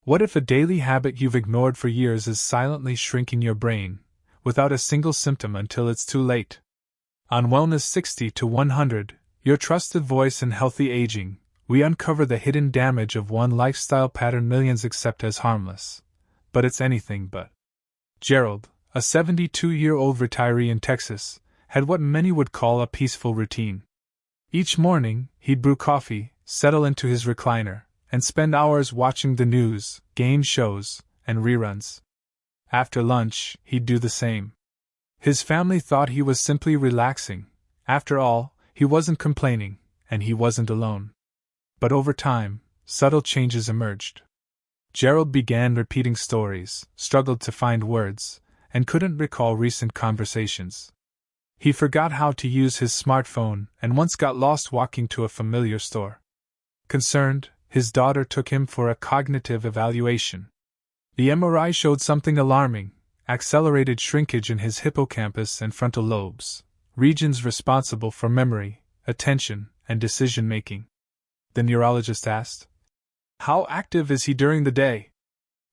What if a daily habit you've ignored for years is silently shrinking your brain, without a single symptom until it's too late? On Wellness 60 to 100, your trusted voice in healthy aging, we uncover the hidden damage of one lifestyle pattern millions accept as harmless. But it's anything but. Gerald, a 72-year-old retiree in Texas, had what many would call a peaceful routine. Each morning, he'd brew coffee, settle into his recliner, and spend hours watching the news, game shows, and reruns. After lunch, he'd do the same. His family thought he was simply relaxing. After all, he wasn't complaining, and he wasn't alone. But over time, subtle changes emerged. Gerald began repeating stories, struggled to find words, and couldn't recall recent conversations. He forgot how to use his smartphone and once got lost walking to a familiar store. Concerned, his daughter took him for a cognitive evaluation. The MRI showed something alarming: accelerated shrinkage in his hippocampus and frontal lobes, regions responsible for memory, attention, and decision-making. The neurologist asked, "How active is he during the day?"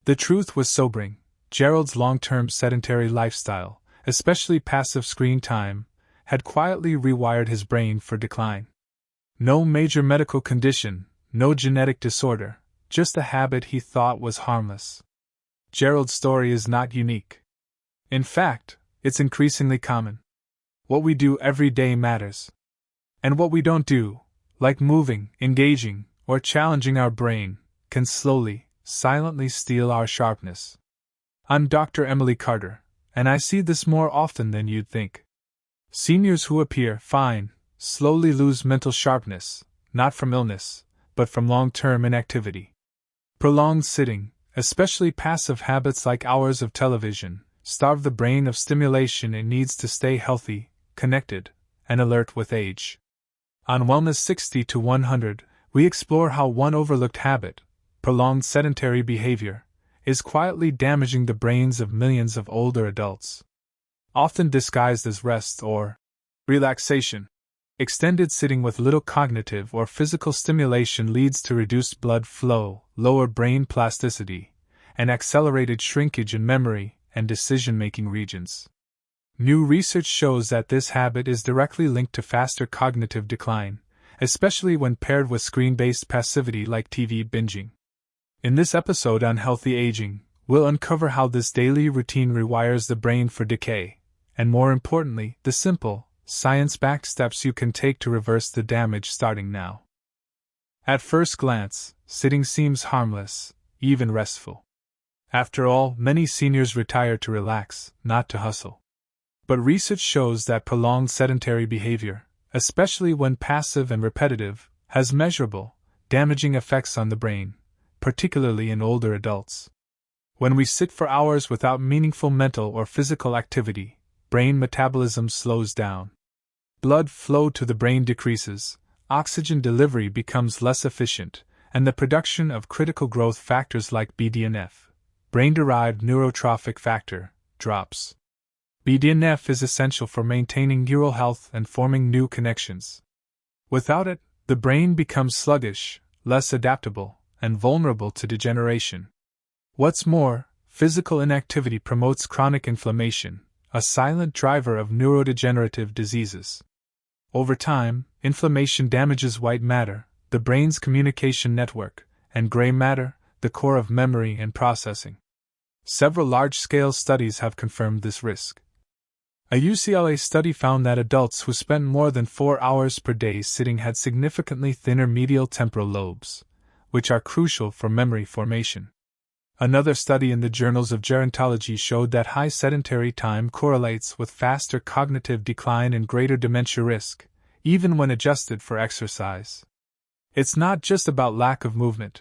The truth was sobering. Gerald's long-term sedentary lifestyle, especially passive screen time, had quietly rewired his brain for decline. No major medical condition, no genetic disorder, just a habit he thought was harmless. Gerald's story is not unique. In fact, it's increasingly common. What we do every day matters. And what we don't do, like moving, engaging, or challenging our brain, can slowly, silently steal our sharpness. I'm Dr. Emily Carter, and I see this more often than you'd think. Seniors who appear fine slowly lose mental sharpness, not from illness, but from long-term inactivity. Prolonged sitting, especially passive habits like hours of television, starve the brain of stimulation it needs to stay healthy, connected, and alert with age. On Wellness 60 to 100, we explore how one overlooked habit, prolonged sedentary behavior, is quietly damaging the brains of millions of older adults. Often disguised as rest or relaxation, extended sitting with little cognitive or physical stimulation leads to reduced blood flow, lower brain plasticity, and accelerated shrinkage in memory and decision-making regions. New research shows that this habit is directly linked to faster cognitive decline, especially when paired with screen-based passivity like TV binging. In this episode on healthy aging, we'll uncover how this daily routine rewires the brain for decay, and more importantly, the simple, science-backed steps you can take to reverse the damage starting now. At first glance, sitting seems harmless, even restful. After all, many seniors retire to relax, not to hustle. But research shows that prolonged sedentary behavior, especially when passive and repetitive, has measurable, damaging effects on the brain, particularly in older adults. When we sit for hours without meaningful mental or physical activity, brain metabolism slows down. Blood flow to the brain decreases, oxygen delivery becomes less efficient, and the production of critical growth factors like BDNF, brain-derived neurotrophic factor, drops. BDNF is essential for maintaining neural health and forming new connections. Without it, the brain becomes sluggish, less adaptable, and vulnerable to degeneration. What's more, physical inactivity promotes chronic inflammation, a silent driver of neurodegenerative diseases. Over time, inflammation damages white matter, the brain's communication network, and gray matter, the core of memory and processing. Several large-scale studies have confirmed this risk. A UCLA study found that adults who spent more than 4 hours per day sitting had significantly thinner medial temporal lobes, which are crucial for memory formation. Another study in the journals of gerontology showed that high sedentary time correlates with faster cognitive decline and greater dementia risk, even when adjusted for exercise. It's not just about lack of movement.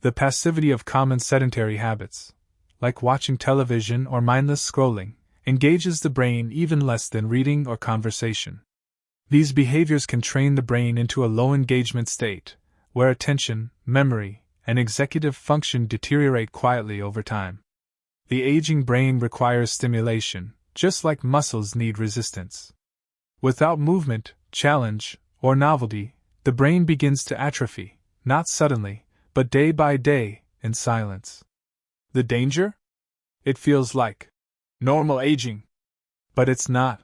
The passivity of common sedentary habits, like watching television or mindless scrolling, engages the brain even less than reading or conversation. These behaviors can train the brain into a low engagement state, where attention, memory, and executive function deteriorate quietly over time. The aging brain requires stimulation, just like muscles need resistance. Without movement, challenge, or novelty, the brain begins to atrophy, not suddenly, but day by day, in silence. The danger? It feels like normal aging. But it's not.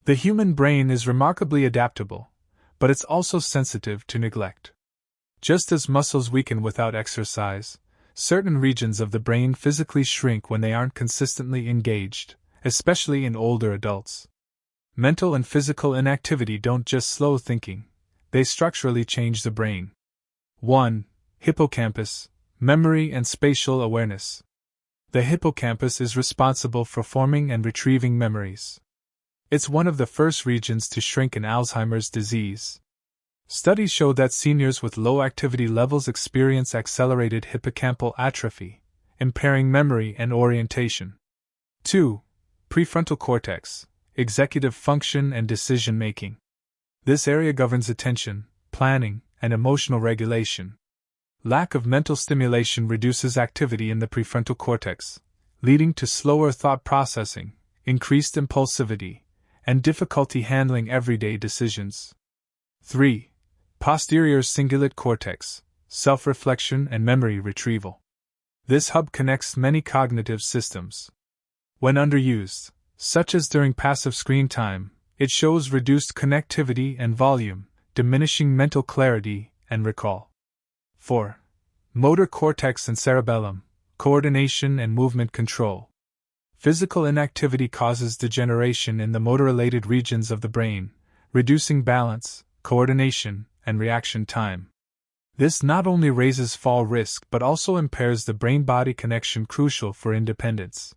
The human brain is remarkably adaptable, but it's also sensitive to neglect. Just as muscles weaken without exercise, certain regions of the brain physically shrink when they aren't consistently engaged, especially in older adults. Mental and physical inactivity don't just slow thinking, they structurally change the brain. 1. Hippocampus, memory and spatial awareness. The hippocampus is responsible for forming and retrieving memories. It's one of the first regions to shrink in Alzheimer's disease. Studies show that seniors with low activity levels experience accelerated hippocampal atrophy, impairing memory and orientation. 2. Prefrontal cortex, executive function and decision making. This area governs attention, planning, and emotional regulation. Lack of mental stimulation reduces activity in the prefrontal cortex, leading to slower thought processing, increased impulsivity, and difficulty handling everyday decisions. 3. Posterior cingulate cortex, self-reflection and memory retrieval. This hub connects many cognitive systems. When underused, such as during passive screen time, it shows reduced connectivity and volume, diminishing mental clarity and recall. 4. Motor cortex and cerebellum, coordination and movement control. Physical inactivity causes degeneration in the motor-related regions of the brain, reducing balance, coordination, and reaction time. This not only raises fall risk but also impairs the brain-body connection crucial for independence.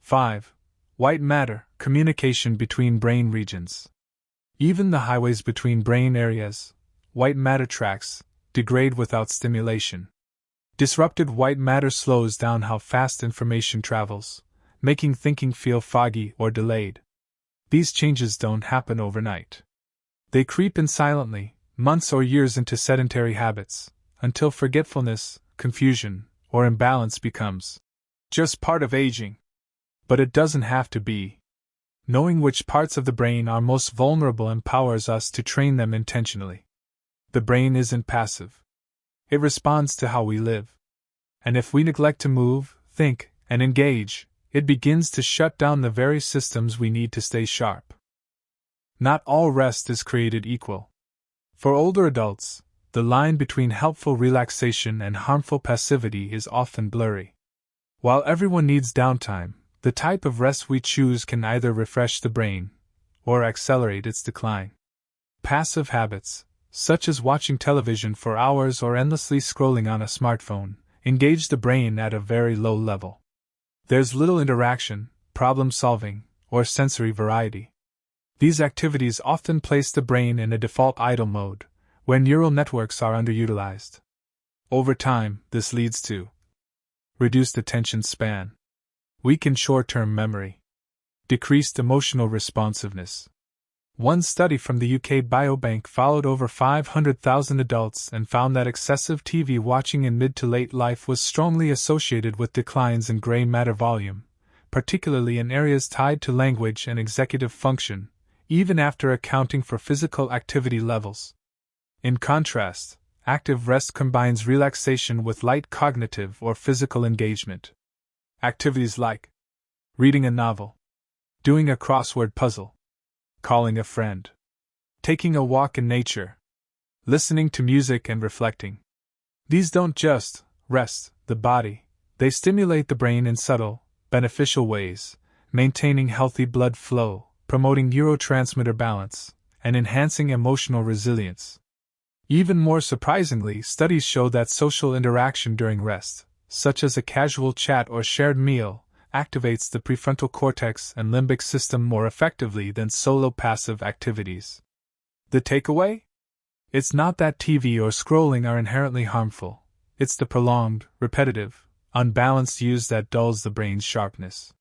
5. White matter, communication between brain regions. Even the highways between brain areas, white matter tracks, degrade without stimulation. Disrupted white matter slows down how fast information travels, making thinking feel foggy or delayed. These changes don't happen overnight. They creep in silently, months or years into sedentary habits, until forgetfulness, confusion, or imbalance becomes just part of aging. But it doesn't have to be. Knowing which parts of the brain are most vulnerable empowers us to train them intentionally. The brain isn't passive. It responds to how we live. And if we neglect to move, think, and engage, it begins to shut down the very systems we need to stay sharp. Not all rest is created equal. For older adults, the line between helpful relaxation and harmful passivity is often blurry. While everyone needs downtime, the type of rest we choose can either refresh the brain or accelerate its decline. Passive habits, such as watching television for hours or endlessly scrolling on a smartphone, engage the brain at a very low level. There's little interaction, problem solving, or sensory variety. These activities often place the brain in a default idle mode, where neural networks are underutilized. Over time, this leads to reduced attention span, weakened short-term memory, decreased emotional responsiveness. One study from the UK Biobank followed over 500,000 adults and found that excessive TV watching in mid to late life was strongly associated with declines in gray matter volume, particularly in areas tied to language and executive function, even after accounting for physical activity levels. In contrast, active rest combines relaxation with light cognitive or physical engagement. Activities like reading a novel, doing a crossword puzzle, calling a friend, taking a walk in nature, listening to music and reflecting. These don't just rest the body, they stimulate the brain in subtle, beneficial ways, maintaining healthy blood flow, promoting neurotransmitter balance, and enhancing emotional resilience. Even more surprisingly, studies show that social interaction during rest, such as a casual chat or shared meal, activates the prefrontal cortex and limbic system more effectively than solo passive activities. The takeaway? It's not that TV or scrolling are inherently harmful, it's the prolonged, repetitive, unbalanced use that dulls the brain's sharpness.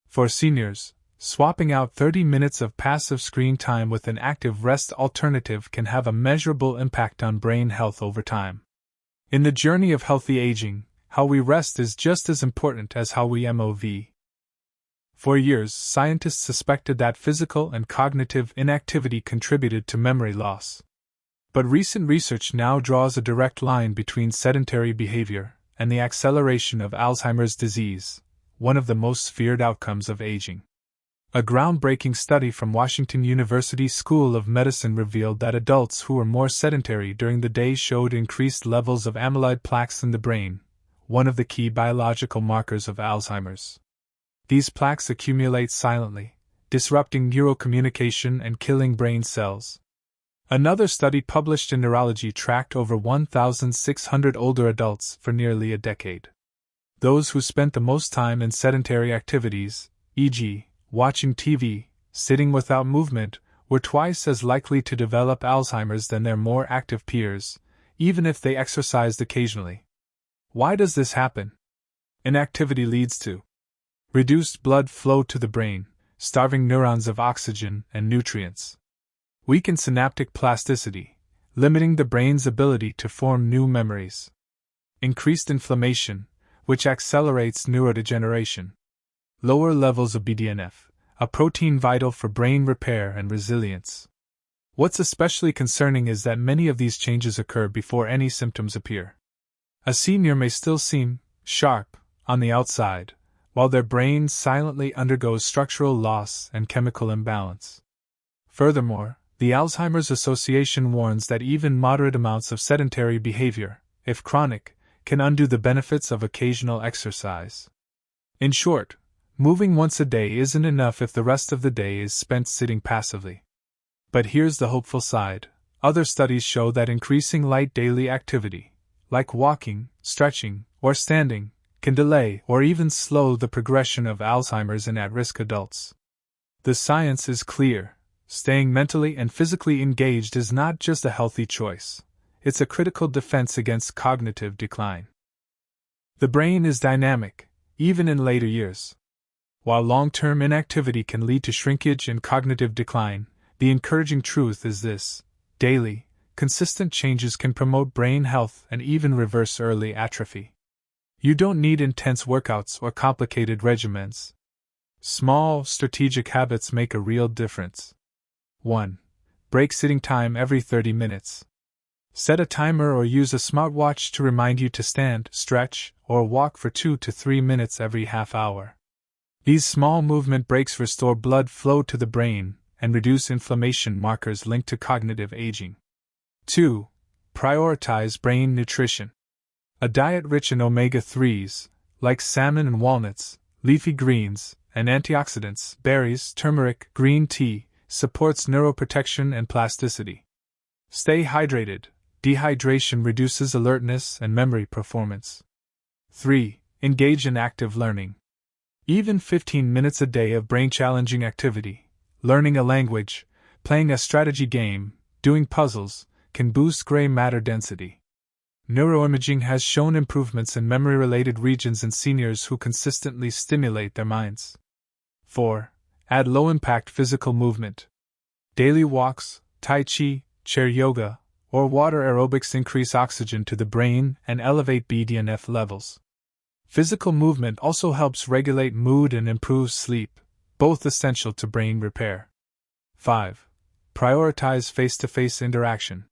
For seniors, swapping out 30 minutes of passive screen time with an active rest alternative can have a measurable impact on brain health over time. In the journey of healthy aging, how we rest is just as important as how we move. For years, scientists suspected that physical and cognitive inactivity contributed to memory loss. But recent research now draws a direct line between sedentary behavior and the acceleration of Alzheimer's disease, one of the most feared outcomes of aging. A groundbreaking study from Washington University School of Medicine revealed that adults who were more sedentary during the day showed increased levels of amyloid plaques in the brain, one of the key biological markers of Alzheimer's. These plaques accumulate silently, disrupting neurocommunication and killing brain cells. Another study published in Neurology tracked over 1,600 older adults for nearly a decade. Those who spent the most time in sedentary activities, e.g., watching TV, sitting without movement, were twice as likely to develop Alzheimer's than their more active peers, even if they exercised occasionally. Why does this happen? Inactivity leads to reduced blood flow to the brain, starving neurons of oxygen and nutrients. Weakened synaptic plasticity, limiting the brain's ability to form new memories. Increased inflammation, which accelerates neurodegeneration. Lower levels of BDNF, a protein vital for brain repair and resilience. What's especially concerning is that many of these changes occur before any symptoms appear. A senior may still seem sharp on the outside, while their brain silently undergoes structural loss and chemical imbalance. Furthermore, the Alzheimer's Association warns that even moderate amounts of sedentary behavior, if chronic, can undo the benefits of occasional exercise. In short, moving once a day isn't enough if the rest of the day is spent sitting passively. But here's the hopeful side. Other studies show that increasing light daily activity, like walking, stretching, or standing, can delay or even slow the progression of Alzheimer's in at-risk adults. The science is clear. Staying mentally and physically engaged is not just a healthy choice, it's a critical defense against cognitive decline. The brain is dynamic, even in later years. While long-term inactivity can lead to shrinkage and cognitive decline, the encouraging truth is this: daily, consistent changes can promote brain health and even reverse early atrophy. You don't need intense workouts or complicated regimens. Small, strategic habits make a real difference. 1. Break sitting time every 30 minutes. Set a timer or use a smartwatch to remind you to stand, stretch, or walk for 2 to 3 minutes every half hour. These small movement breaks restore blood flow to the brain and reduce inflammation markers linked to cognitive aging. 2. Prioritize brain nutrition. A diet rich in omega-3s, like salmon and walnuts, leafy greens, and antioxidants, berries, turmeric, green tea, supports neuroprotection and plasticity. Stay hydrated. Dehydration reduces alertness and memory performance. 3. Engage in active learning. Even 15 minutes a day of brain-challenging activity, learning a language, playing a strategy game, doing puzzles, can boost gray matter density. Neuroimaging has shown improvements in memory-related regions in seniors who consistently stimulate their minds. 4. Add low-impact physical movement. Daily walks, tai chi, chair yoga, or water aerobics increase oxygen to the brain and elevate BDNF levels. Physical movement also helps regulate mood and improves sleep, both essential to brain repair. 5. Prioritize face-to-face interaction.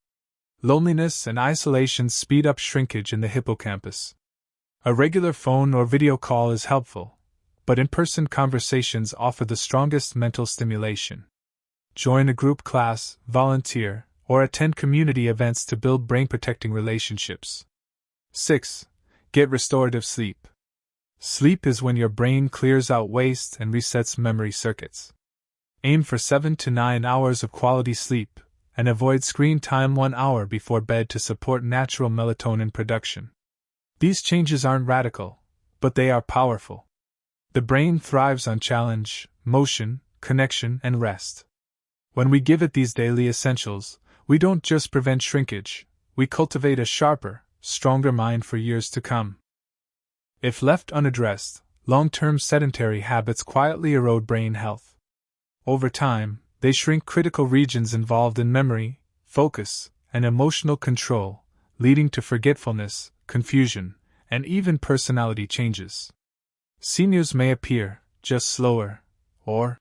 Loneliness and isolation speed up shrinkage in the hippocampus. A regular phone or video call is helpful, but in-person conversations offer the strongest mental stimulation. Join a group class, volunteer, or attend community events to build brain-protecting relationships. 6. Get restorative sleep. Sleep is when your brain clears out waste and resets memory circuits. Aim for 7 to 9 hours of quality sleep, and avoid screen time 1 hour before bed to support natural melatonin production. These changes aren't radical, but they are powerful. The brain thrives on challenge, motion, connection, and rest. When we give it these daily essentials, we don't just prevent shrinkage, we cultivate a sharper, stronger mind for years to come. If left unaddressed, long-term sedentary habits quietly erode brain health. Over time, they shrink critical regions involved in memory, focus, and emotional control, leading to forgetfulness, confusion, and even personality changes. Seniors may appear just slower or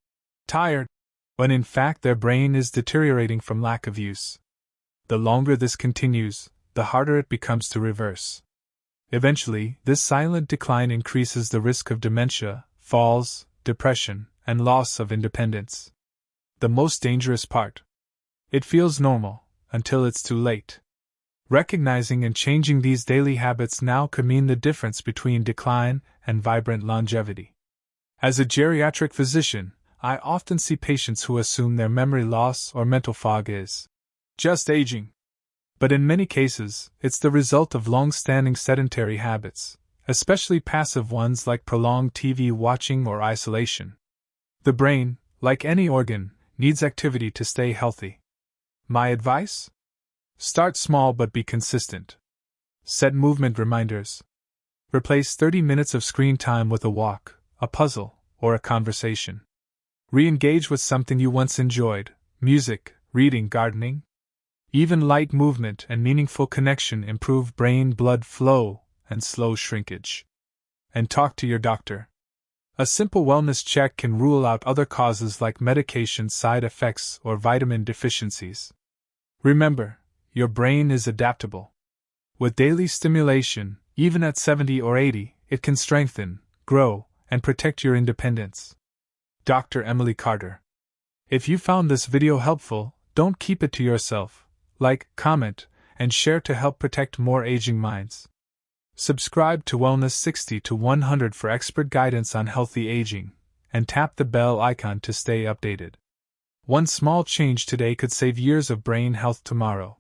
tired, when in fact their brain is deteriorating from lack of use. The longer this continues, the harder it becomes to reverse. Eventually, this silent decline increases the risk of dementia, falls, depression, and loss of independence. The most dangerous part. It feels normal, until it's too late. Recognizing and changing these daily habits now could mean the difference between decline and vibrant longevity. As a geriatric physician, I often see patients who assume their memory loss or mental fog is just aging. But in many cases, it's the result of long-standing sedentary habits, especially passive ones like prolonged TV watching or isolation. The brain, like any organ, needs activity to stay healthy. My advice? Start small but be consistent. Set movement reminders. Replace 30 minutes of screen time with a walk, a puzzle, or a conversation. Re-engage with something you once enjoyed: music, reading, gardening. Even light movement and meaningful connection improve brain blood flow and slow shrinkage. And talk to your doctor. A simple wellness check can rule out other causes like medication side effects or vitamin deficiencies. Remember, your brain is adaptable. With daily stimulation, even at 70 or 80, it can strengthen, grow, and protect your independence. Dr. Emily Carter. If you found this video helpful, don't keep it to yourself. Like, comment, and share to help protect more aging minds. Subscribe to Wellness 60 to 100 for expert guidance on healthy aging, and tap the bell icon to stay updated. One small change today could save years of brain health tomorrow.